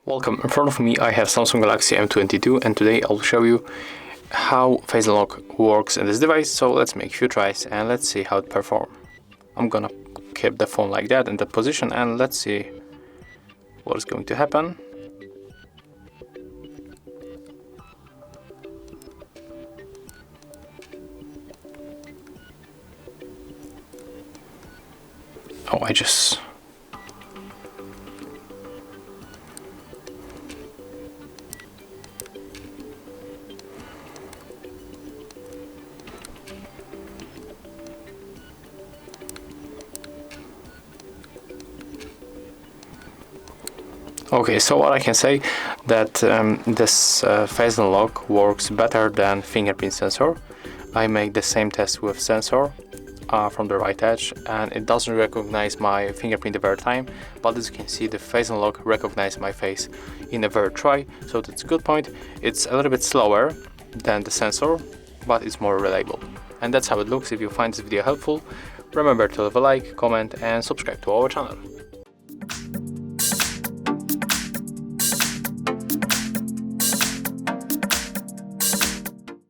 Welcome, in front of me I have Samsung Galaxy M22 and today I'll show you how face unlock works in this device. So let's make a few tries and let's see how it performs. I'm gonna keep the phone like that in that position and let's see what is going to happen. Oh, Okay, so what I can say that this face unlock works better than fingerprint sensor. I make the same test with sensor from the right edge and it doesn't recognize my fingerprint every time, but as you can see the face unlock recognizes my face in every try, so that's a good point. It's a little bit slower than the sensor, but it's more reliable. And that's how it looks. If you find this video helpful, remember to leave a like, comment and subscribe to our channel.